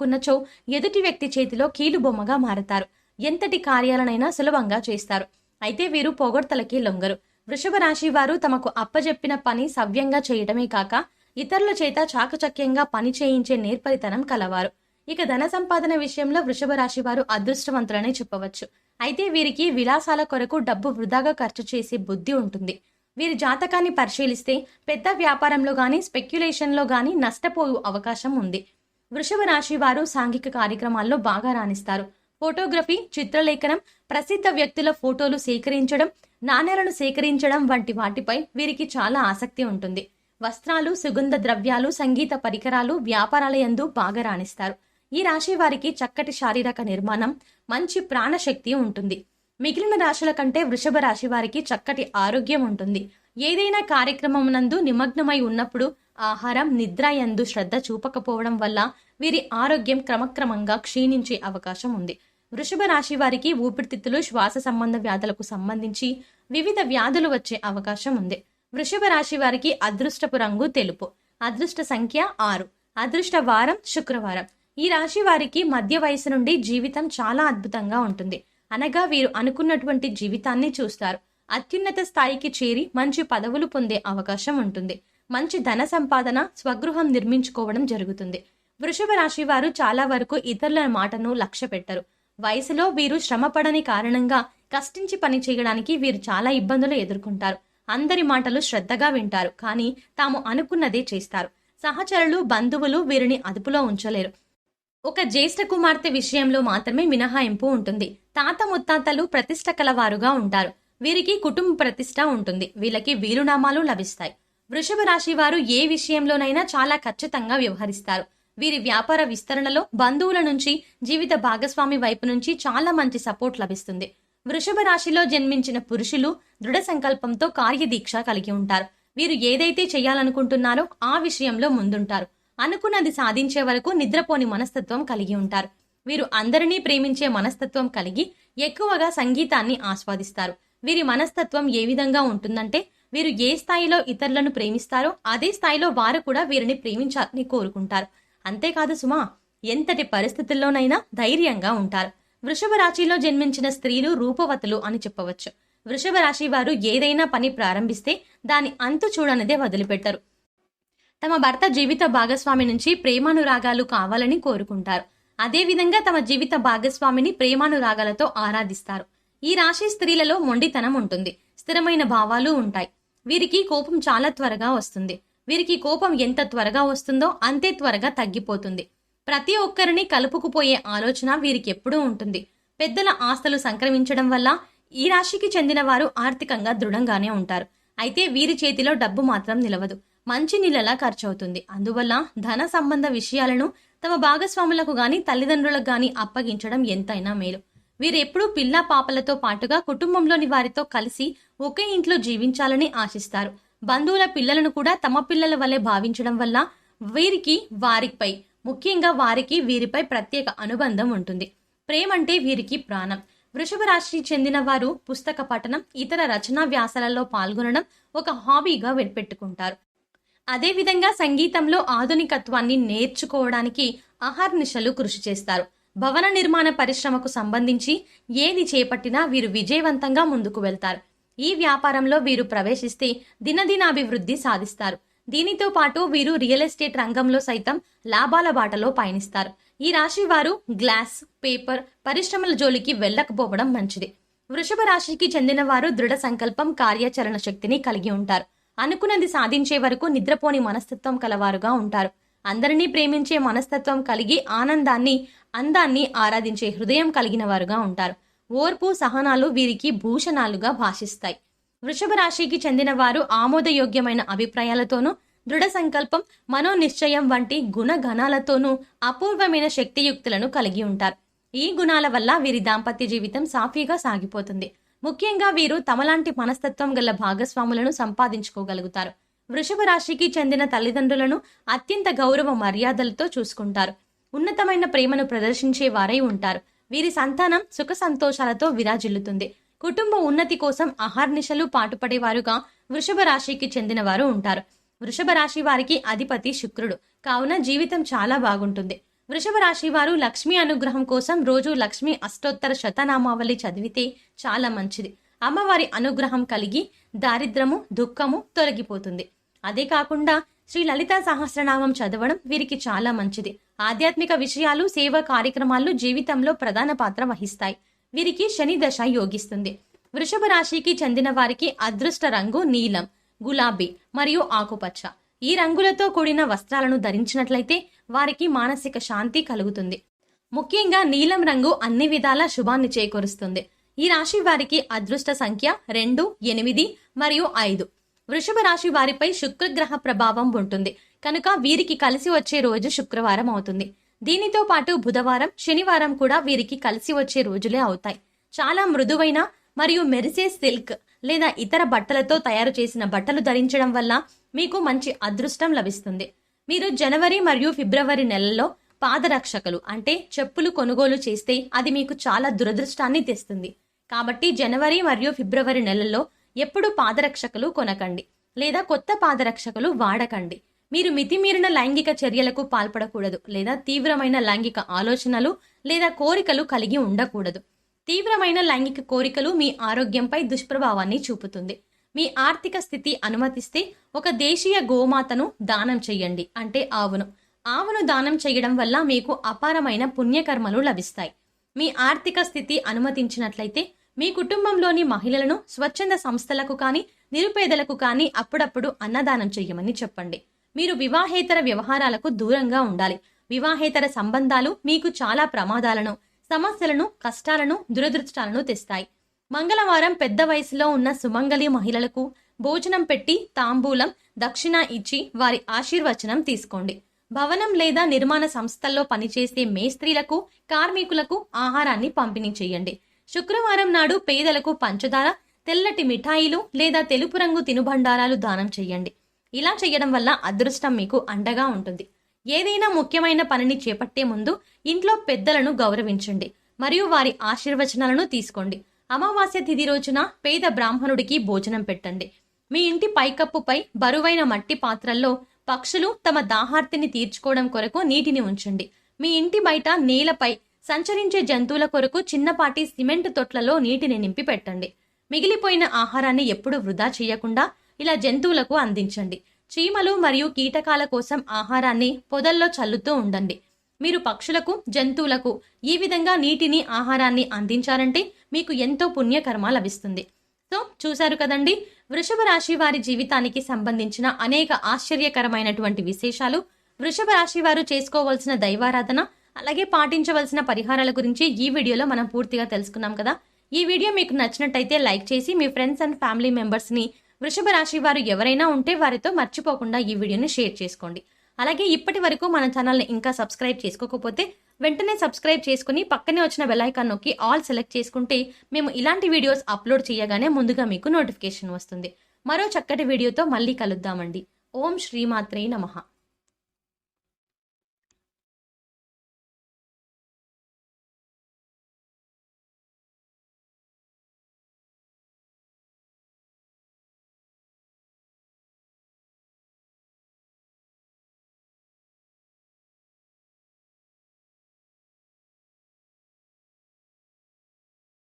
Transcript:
చిక్కుకున్నచో ఎదుటి వ్యక్తి చేతిలో కీలుబొమ్మగా మారతారు. ఎంతటి కార్యాలనైనా సులభంగా చేస్తారు. అయితే వీరు పొగడ్తలకి లొంగరు. వృషభ రాశి వారు తమకు అప్పజెప్పిన పని సవ్యంగా చేయటమే కాక ఇతరుల చేత చాకచక్యంగా పని చేయించే నేర్పరితనం కలవారు. ఇక ధన సంపాదన విషయంలో వృషభ రాశి వారు అదృష్టవంతులనే చెప్పవచ్చు. అయితే వీరికి విలాసాల కొరకు డబ్బు వృధాగా ఖర్చు చేసే బుద్ధి ఉంటుంది. వీరి జాతకాన్ని పరిశీలిస్తే పెద్ద వ్యాపారంలో గానీ స్పెక్యులేషన్లో గానీ నష్టపోయే అవకాశం ఉంది. వృషభ రాశి వారు సాంఘిక కార్యక్రమాల్లో బాగా రాణిస్తారు. ఫోటోగ్రఫీ, చిత్రలేఖనం, ప్రసిద్ధ వ్యక్తుల ఫోటోలు సేకరించడం, నాణేలను సేకరించడం వంటి వాటిపై వీరికి చాలా ఆసక్తి ఉంటుంది. వస్త్రాలు, సుగంధ ద్రవ్యాలు, సంగీత పరికరాలు వ్యాపారాల యందు బాగా రాణిస్తారు. ఈ రాశి వారికి చక్కటి శారీరక నిర్మాణం, మంచి ప్రాణశక్తి ఉంటుంది. మిగిలిన రాశుల కంటే వృషభ రాశి వారికి చక్కటి ఆరోగ్యం ఉంటుంది. ఏదైనా కార్యక్రమం నందు నిమగ్నమై ఉన్నప్పుడు ఆహారం, నిద్ర యందు శ్రద్ధ చూపకపోవడం వల్ల వీరి ఆరోగ్యం క్రమక్రమంగా క్షీణించే అవకాశం ఉంది. వృషభ రాశి వారికి ఊపిరితిత్తులు, శ్వాస సంబంధ వ్యాధులకు సంబంధించి వివిధ వ్యాధులు వచ్చే అవకాశం ఉంది. వృషభ రాశి వారికి అదృష్టపు రంగు తెలుపు. అదృష్ట సంఖ్య 6. అదృష్ట వారం శుక్రవారం. ఈ రాశి వారికి మధ్య వయసు నుండి జీవితం చాలా అద్భుతంగా ఉంటుంది. అనగా వీరు అనుకున్నటువంటి జీవితాన్ని చూస్తారు. అత్యున్నత స్థాయికి చేరి మంచి పదవులు పొందే అవకాశం ఉంటుంది. మంచి ధన సంపాదన, స్వగృహం నిర్మించుకోవడం జరుగుతుంది. వృషభ రాశి వారు చాలా వరకు ఇతరుల మాటను లక్ష్య పెట్టరు. వయసులో వీరు శ్రమపడని కారణంగా కష్టించి పని చేయడానికి వీరు చాలా ఇబ్బందులు ఎదుర్కొంటారు. అందరి మాటలు శ్రద్ధగా వింటారు, కానీ తాము అనుకున్నదే చేస్తారు. సహచరులు, బంధువులు వీరిని అదుపులో ఉంచలేరు. ఒక జ్యేష్ఠ కుమార్తె విషయంలో మాత్రమే మినహాయింపు ఉంటుంది. తాత ముత్తాతలు ప్రతిష్ట కలవారుగా ఉంటారు. వీరికి కుటుంబ ప్రతిష్ట ఉంటుంది. వీళ్ళకి వీలునామాలు లభిస్తాయి. వృషభ రాశి వారు ఏ విషయంలోనైనా చాలా ఖచ్చితంగా వ్యవహరిస్తారు. వీరి వ్యాపార విస్తరణలో బంధువుల నుంచి, జీవిత భాగస్వామి వైపు నుంచి చాలా మంచి సపోర్ట్ లభిస్తుంది. వృషభ రాశిలో జన్మించిన పురుషులు దృఢ సంకల్పంతో కార్యదీక్ష కలిగి ఉంటారు. వీరు ఏదైతే చేయాలనుకుంటున్నారో ఆ విషయంలో ముందుంటారు. అనుకున్నది సాధించే వరకు నిద్రపోని మనస్తత్వం కలిగి ఉంటారు. వీరు అందరినీ ప్రేమించే మనస్తత్వం కలిగి ఎక్కువగా సంగీతాన్ని ఆస్వాదిస్తారు. వీరి మనస్తత్వం ఏ విధంగా ఉంటుందంటే, వీరు ఏ స్థాయిలో ఇతరులను ప్రేమిస్తారో అదే స్థాయిలో వారు కూడా వీరిని ప్రేమించాలని కోరుకుంటారు. అంతేకాదు సుమా, ఎంతటి పరిస్థితుల్లోనైనా ధైర్యంగా ఉంటారు. వృషభ రాశిలో జన్మించిన స్త్రీలు రూపవతులు అని చెప్పవచ్చు. వృషభ రాశి వారు ఏదైనా పని ప్రారంభిస్తే దాని అంతు చూడనిదే వదిలిపెట్టరు. తమ భర్త జీవిత భాగస్వామి నుంచి ప్రేమానురాగాలు కావాలని కోరుకుంటారు. అదేవిధంగా తమ జీవిత భాగస్వామిని ప్రేమానురాగాలతో ఆరాధిస్తారు. ఈ రాశి స్త్రీలలో మొండితనం ఉంటుంది. స్థిరమైన భావాలు ఉంటాయి. వీరికి కోపం చాలా త్వరగా వస్తుంది. వీరికి కోపం ఎంత త్వరగా వస్తుందో అంతే త్వరగా తగ్గిపోతుంది. ప్రతి ఒక్కరిని కలుపుకుపోయే ఆలోచన వీరికి ఎప్పుడూ ఉంటుంది. పెద్దల ఆస్తులు సంక్రమించడం వల్ల ఈ రాశికి చెందిన వారు ఆర్థికంగా దృఢంగానే ఉంటారు. అయితే వీరి చేతిలో డబ్బు మాత్రం నిలవదు. మంచి నీళ్ళలా ఖర్చవుతుంది. అందువల్ల ధన సంబంధ విషయాలను తమ భాగస్వాములకు గాని, తల్లిదండ్రులకు గాని అప్పగించడం ఎంతైనా మేలు. వీరెప్పుడూ పిల్ల పాపలతో పాటుగా కుటుంబంలోని వారితో కలిసి ఒకే ఇంట్లో జీవించాలని ఆశిస్తారు. బంధువుల పిల్లలను కూడా తమ పిల్లల వలె భావించడం వల్ల వీరికి వారిపై, ముఖ్యంగా వారికి వీరిపై ప్రత్యేక అనుబంధం ఉంటుంది. ప్రేమంటే వీరికి ప్రాణం. వృషభ రాశి చెందిన వారు పుస్తక పఠనం, ఇతర రచనా వ్యాసాలలో పాల్గొనడం ఒక హాబీగా పెట్టుకుంటారు. అదేవిధంగా సంగీతంలో ఆధునికత్వాన్ని నేర్చుకోవడానికి అహర్నిశలు కృషి చేస్తారు. భవన నిర్మాణ పరిశ్రమకు సంబంధించి ఏది చేపట్టినా వీరు విజయవంతంగా ముందుకు వెళ్తారు. ఈ వ్యాపారంలో వీరు ప్రవేశిస్తే దినదినాభివృద్ధి సాధిస్తారు. దీనితో పాటు వీరు రియల్ ఎస్టేట్ రంగంలో సైతం లాభాల బాటలో పయనిస్తారు. ఈ రాశి వారు గ్లాస్, పేపర్ పరిశ్రమల జోలికి వెళ్ళకపోవడం మంచిది. వృషభ రాశికి చెందిన వారు దృఢ సంకల్పం, కార్యాచరణ శక్తిని కలిగి ఉంటారు. అనుకున్నది సాధించే వరకు నిద్రపోని మనస్తత్వం కలవారుగా ఉంటారు. అందరినీ ప్రేమించే మనస్తత్వం కలిగి అందాన్ని ఆరాధించే హృదయం కలిగిన వారుగా ఉంటారు. ఓర్పు, సహనాలు వీరికి భూషణాలుగా భాషిస్తాయి. వృషభ రాశికి చెందిన వారు ఆమోదయోగ్యమైన అభిప్రాయాలతోనూ, దృఢ సంకల్పం, మనోనిశ్చయం వంటి గుణగణాలతోనూ అపూర్వమైన శక్తియుక్తులను కలిగి ఉంటారు. ఈ గుణాల వల్ల వీరి దాంపత్య జీవితం సాఫీగా సాగిపోతుంది. ముఖ్యంగా వీరు తమలాంటి మనస్తత్వం గల భాగస్వాములను సంపాదించుకోగలుగుతారు. వృషభ రాశికి చెందిన తల్లిదండ్రులను అత్యంత గౌరవ మర్యాదలతో చూసుకుంటారు. ఉన్నతమైన ప్రేమను ప్రదర్శించే వారై ఉంటారు. వీరి సంతానం సుఖ సంతోషాలతో విరాజిల్లుతుంది. కుటుంబ ఉన్నతి కోసం అహర్నిశలు పాటుపడేవారుగా వృషభ రాశికి చెందిన వారు ఉంటారు. వృషభ రాశి వారికి అధిపతి శుక్రుడు కావున జీవితం చాలా బాగుంటుంది. వృషభ రాశి వారు లక్ష్మీ అనుగ్రహం కోసం రోజు లక్ష్మీ అష్టోత్తర శతనామావళి చదివితే చాలా మంచిది. అమ్మవారి అనుగ్రహం కలిగి దారిద్రము దుఃఖము తొలగిపోతుంది. అదే కాకుండా శ్రీ లలితా సహస్రనామం చదవడం వీరికి చాలా మంచిది. ఆధ్యాత్మిక విషయాలు సేవా కార్యక్రమాలు జీవితంలో ప్రధాన పాత్ర వహిస్తాయి. వీరికి శని దశ యోగిస్తుంది. వృషభ రాశికి చెందిన వారికి అదృష్ట రంగు నీలం, గులాబీ మరియు ఆకుపచ్చ. ఈ రంగులతో కూడిన వస్త్రాలను ధరించినట్లయితే వారికి మానసిక శాంతి కలుగుతుంది. ముఖ్యంగా నీలం రంగు అన్ని విధాల శుభాన్ని చేకూరుస్తుంది. ఈ రాశి వారికి అదృష్ట సంఖ్య 2, 8 మరియు 5. వృషభ రాశి వారిపై శుక్రగ్రహ ప్రభావం ఉంటుంది కనుక వీరికి కలిసి వచ్చే రోజు శుక్రవారం అవుతుంది. దీనితో పాటు బుధవారం, శనివారం కూడా వీరికి కలిసి వచ్చే రోజులే అవుతాయి. చాలా మృదువైన మరియు మెరిసే సిల్క్ లేదా ఇతర బట్టలతో తయారు చేసిన బట్టలు ధరించడం వల్ల మీకు మంచి అదృష్టం లభిస్తుంది. మీరు జనవరి మరియు ఫిబ్రవరి నెలల్లో పాదరక్షకులు అంటే చెప్పులు కొనుగోలు చేస్తే అది మీకు చాలా దురదృష్టాన్ని తెస్తుంది. కాబట్టి జనవరి మరియు ఫిబ్రవరి నెలల్లో ఎప్పుడు పాదరక్షకులు కొనకండి లేదా కొత్త పాదరక్షకులు వాడకండి. మీరు మితిమీరిన లైంగిక చర్యలకు పాల్పడకూడదు లేదా తీవ్రమైన లైంగిక ఆలోచనలు లేదా కోరికలు కలిగి ఉండకూడదు. తీవ్రమైన లైంగిక కోరికలు మీ ఆరోగ్యంపై దుష్ప్రభావాన్ని చూపుతుంది. మీ ఆర్థిక స్థితి అనుమతిస్తే ఒక దేశీయ గోమాతను దానం చెయ్యండి అంటే ఆవును దానం చేయడం వల్ల మీకు అపారమైన పుణ్యకర్మలు లభిస్తాయి. మీ ఆర్థిక స్థితి అనుమతించినట్లయితే మీ కుటుంబంలోని మహిళలను స్వచ్ఛంద సంస్థలకు కానీ నిరుపేదలకు కానీ అప్పుడప్పుడు అన్నదానం చెయ్యమని చెప్పండి. మీరు వివాహేతర వ్యవహారాలకు దూరంగా ఉండాలి. వివాహేతర సంబంధాలు మీకు చాలా ప్రమాదాలను, సమస్యలను, కష్టాలను, దురదృష్టాలను తెస్తాయి. మంగళవారం పెద్ద వయసులో ఉన్న సుమంగళి మహిళలకు భోజనం పెట్టి తాంబూలం, దక్షిణ ఇచ్చి వారి ఆశీర్వచనం తీసుకోండి. భవనం లేదా నిర్మాణ సంస్థల్లో పనిచేసే మేస్త్రీలకు, కార్మికులకు ఆహారాన్ని పంపిణీ చేయండి. శుక్రవారం నాడు పేదలకు పంచదార, తెల్లటి మిఠాయిలు లేదా తెలుపు రంగు తినుబండారాలు దానం చేయండి. ఇలా చేయడం వల్ల అదృష్టం మీకు అండగా ఉంటుంది. ఏదైనా ముఖ్యమైన పనిని చేపట్టే ముందు ఇంట్లో పెద్దలను గౌరవించండి మరియు వారి ఆశీర్వచనాలను తీసుకోండి. అమావాస్య తిథి రోజున పేద బ్రాహ్మణుడికి భోజనం పెట్టండి. మీ ఇంటి పైకప్పుపై బరువైన మట్టి పాత్రల్లో పక్షులు తమ దాహార్తిని తీర్చుకోవడం కొరకు నీటిని ఉంచండి. మీ ఇంటి బయట నేలపై సంచరించే జంతువుల కొరకు చిన్నపాటి సిమెంట్ తొట్లలో నీటిని నింపి పెట్టండి. మిగిలిపోయిన ఆహారాన్ని ఎప్పుడు వృధా చేయకుండా ఇలా జంతువులకు అందించండి. చీమలు మరియు కీటకాల కోసం ఆహారాన్ని పొదల్లో చల్లుతూ ఉండండి. మీరు పక్షులకు, జంతువులకు ఈ విధంగా నీటిని, ఆహారాన్ని అందించారంటే మీకు ఎంతో పుణ్యకర్మ లభిస్తుంది. సో చూశారు కదండి, వృషభ రాశి వారి జీవితానికి సంబంధించిన అనేక ఆశ్చర్యకరమైనటువంటి విశేషాలు, వృషభ రాశి వారు చేసుకోవాల్సిన దైవారాధన, అలాగే పాటించవలసిన పరిహారాల గురించి ఈ వీడియోలో మనం పూర్తిగా తెలుసుకున్నాం కదా. ఈ వీడియో మీకు నచ్చినట్టయితే లైక్ చేసి మీ ఫ్రెండ్స్ అండ్ ఫ్యామిలీ మెంబర్స్ని వృషభ రాశి వారు ఎవరైనా ఉంటే వారితో మర్చిపోకుండా ఈ వీడియోని షేర్ చేసుకోండి. అలాగే ఇప్పటి వరకు మన ఛానల్ని ఇంకా సబ్స్క్రైబ్ చేసుకోకపోతే వెంటనే సబ్స్క్రైబ్ చేసుకుని పక్కనే వచ్చిన బెల్ ఐకాన్ నొక్కి ఆల్ సెలెక్ట్ చేసుకుంటే మేము ఇలాంటి వీడియోస్ అప్లోడ్ చేయగానే ముందుగా మీకు నోటిఫికేషన్ వస్తుంది. మరో చక్కటి వీడియోతో మళ్ళీ కలుద్దామండి. ఓం శ్రీమాత్రే నమః.